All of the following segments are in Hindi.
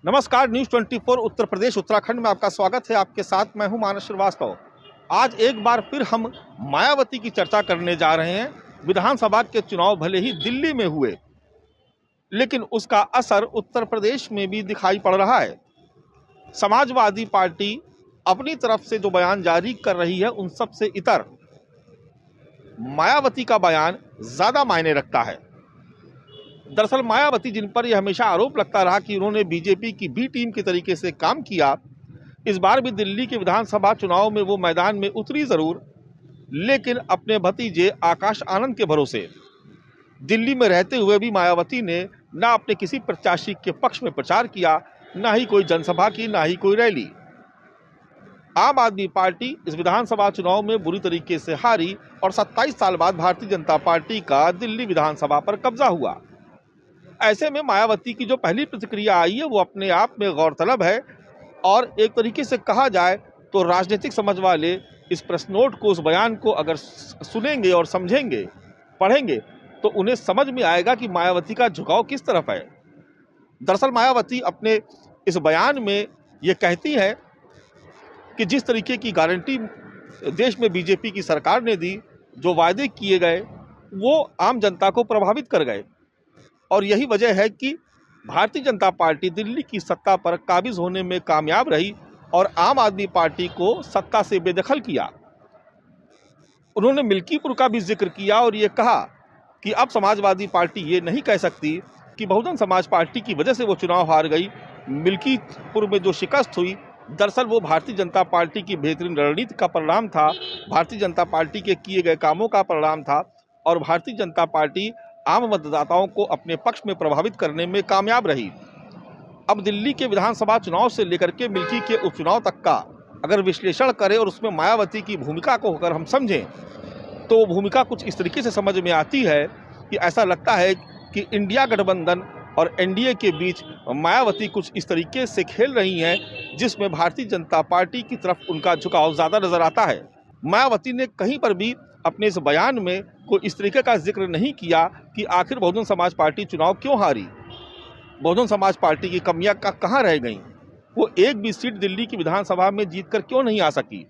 नमस्कार, न्यूज़ 24 उत्तर प्रदेश उत्तराखंड में आपका स्वागत है। आपके साथ मैं हूं मानस श्रीवास्तव। आज एक बार फिर हम मायावती की चर्चा करने जा रहे हैं। विधानसभा के चुनाव भले ही दिल्ली में हुए, लेकिन उसका असर उत्तर प्रदेश में भी दिखाई पड़ रहा है। समाजवादी पार्टी अपनी तरफ से जो बयान जारी कर रही है, उन सब से इतर मायावती का बयान ज़्यादा मायने रखता है। दरअसल मायावती, जिन पर यह हमेशा आरोप लगता रहा कि उन्होंने बीजेपी की बी टीम के तरीके से काम किया, इस बार भी दिल्ली के विधानसभा चुनाव में वो मैदान में उतरी जरूर, लेकिन अपने भतीजे आकाश आनंद के भरोसे। दिल्ली में रहते हुए भी मायावती ने ना अपने किसी प्रत्याशी के पक्ष में प्रचार किया, ना ही कोई जनसभा की, ना ही कोई रैली। आम आदमी पार्टी इस विधानसभा चुनाव में बुरी तरीके से हारी और 27 साल बाद भारतीय जनता पार्टी का दिल्ली विधानसभा पर कब्जा हुआ। ऐसे में मायावती की जो पहली प्रतिक्रिया आई है, वो अपने आप में गौरतलब है और एक तरीके से कहा जाए तो राजनीतिक समझ वाले इस प्रेस नोट को, उस बयान को अगर सुनेंगे और समझेंगे, पढ़ेंगे, तो उन्हें समझ में आएगा कि मायावती का झुकाव किस तरफ है। दरअसल मायावती अपने इस बयान में ये कहती है कि जिस तरीके की गारंटी देश में बीजेपी की सरकार ने दी, जो वायदे किए गए, वो आम जनता को प्रभावित कर गए और यही वजह है कि भारतीय जनता पार्टी दिल्ली की सत्ता पर काबिज होने में कामयाब रही और आम आदमी पार्टी को सत्ता से बेदखल किया। उन्होंने मिल्कीपुर का भी जिक्र किया और ये कहा कि अब समाजवादी पार्टी ये नहीं कह सकती कि बहुजन समाज पार्टी की वजह से वो चुनाव हार गई। मिल्कीपुर में जो शिकस्त हुई, दरअसल वो भारतीय जनता पार्टी की बेहतरीन रणनीति का परिणाम था, भारतीय जनता पार्टी के किए गए कामों का परिणाम था और भारतीय जनता पार्टी आम मतदाताओं को अपने पक्ष में प्रभावित करने में कामयाब रही। अब दिल्ली के विधानसभा चुनाव से लेकर के मिल्की के उपचुनाव तक का अगर विश्लेषण करें और उसमें मायावती की भूमिका को अगर हम समझें, तो वो भूमिका कुछ इस तरीके से समझ में आती है कि ऐसा लगता है कि इंडिया गठबंधन और एनडीए के बीच मायावती कुछ इस तरीके से खेल रही हैं, जिसमें भारतीय जनता पार्टी की तरफ उनका झुकाव ज़्यादा नजर आता है। मायावती ने कहीं पर भी अपने इस बयान में कोई इस तरीके का जिक्र नहीं किया कि आखिर बहुजन समाज पार्टी चुनाव क्यों हारी, बहुजन समाज पार्टी की कमियां कहाँ रह गईं, वो एक भी सीट दिल्ली की विधानसभा में जीतकर क्यों नहीं आ सकी।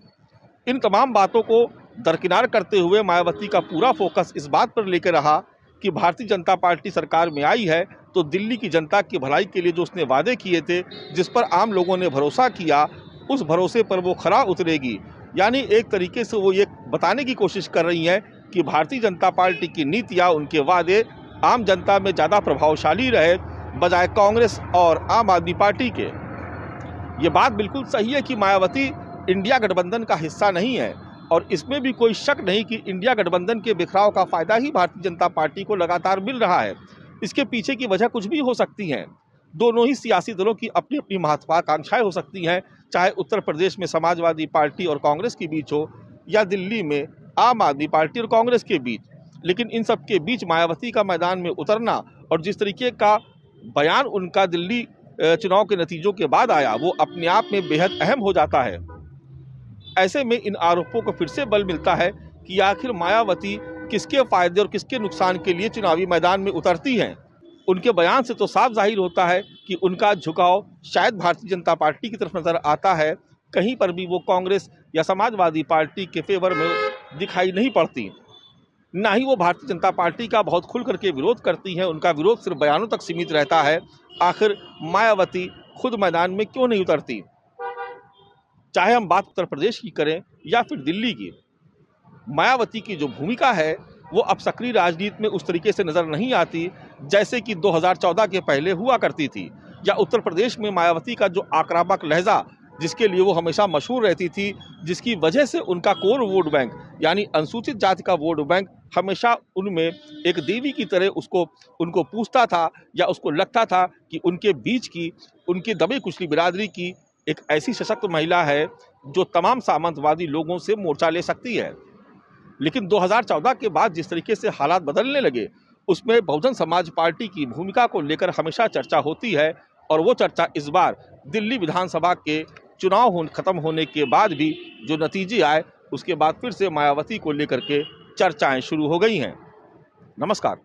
इन तमाम बातों को दरकिनार करते हुए मायावती का पूरा फोकस इस बात पर लेकर रहा कि भारतीय जनता पार्टी सरकार में आई है तो दिल्ली की जनता की भलाई के लिए जो उसने वादे किए थे, जिस पर आम लोगों ने भरोसा किया, उस भरोसे पर वो खरा उतरेगी। यानी एक तरीके से वो ये बताने की कोशिश कर रही हैं कि भारतीय जनता पार्टी की नीतियां, उनके वादे आम जनता में ज़्यादा प्रभावशाली रहे बजाय कांग्रेस और आम आदमी पार्टी के। ये बात बिल्कुल सही है कि मायावती इंडिया गठबंधन का हिस्सा नहीं है और इसमें भी कोई शक नहीं कि इंडिया गठबंधन के बिखराव का फायदा ही भारतीय जनता पार्टी को लगातार मिल रहा है। इसके पीछे की वजह कुछ भी हो सकती है। दोनों ही सियासी दलों की अपनी अपनी महत्वाकांक्षाएं हो सकती हैं, चाहे उत्तर प्रदेश में समाजवादी पार्टी और कांग्रेस के बीच हो या दिल्ली में आम आदमी पार्टी और कांग्रेस के बीच। लेकिन इन सब के बीच मायावती का मैदान में उतरना और जिस तरीके का बयान उनका दिल्ली चुनाव के नतीजों के बाद आया, वो अपने आप में बेहद अहम हो जाता है। ऐसे में इन आरोपों को फिर से बल मिलता है कि आखिर मायावती किसके फायदे और किसके नुकसान के लिए चुनावी मैदान में उतरती हैं। उनके बयान से तो साफ जाहिर होता है कि उनका झुकाव शायद भारतीय जनता पार्टी की तरफ नजर आता है, कहीं पर भी वो कांग्रेस या समाजवादी पार्टी के फेवर में दिखाई नहीं पड़ती। ना ही वो भारतीय जनता पार्टी का बहुत खुल करके विरोध करती हैं, उनका विरोध सिर्फ बयानों तक सीमित रहता है। आखिर मायावती खुद मैदान में क्यों नहीं उतरती? चाहे हम बात उत्तर प्रदेश की करें या फिर दिल्ली की, मायावती की जो भूमिका है वो अब सक्रिय राजनीति में उस तरीके से नजर नहीं आती जैसे कि 2014 के पहले हुआ करती थी, या उत्तर प्रदेश में मायावती का जो आक्रामक लहजा जिसके लिए वो हमेशा मशहूर रहती थी, जिसकी वजह से उनका कोर वोट बैंक यानी अनुसूचित जाति का वोट बैंक हमेशा उनमें एक देवी की तरह उनको पूछता था, या उसको लगता था कि उनके बीच की, उनकी दबी कुचली बिरादरी की एक ऐसी सशक्त महिला है जो तमाम सामंतवादी लोगों से मोर्चा ले सकती है। लेकिन 2014 के बाद जिस तरीके से हालात बदलने लगे, उसमें बहुजन समाज पार्टी की भूमिका को लेकर हमेशा चर्चा होती है और वो चर्चा इस बार दिल्ली विधानसभा के चुनाव खत्म होने के बाद भी जो नतीजे आए, उसके बाद फिर से मायावती को लेकर के चर्चाएं शुरू हो गई हैं। नमस्कार।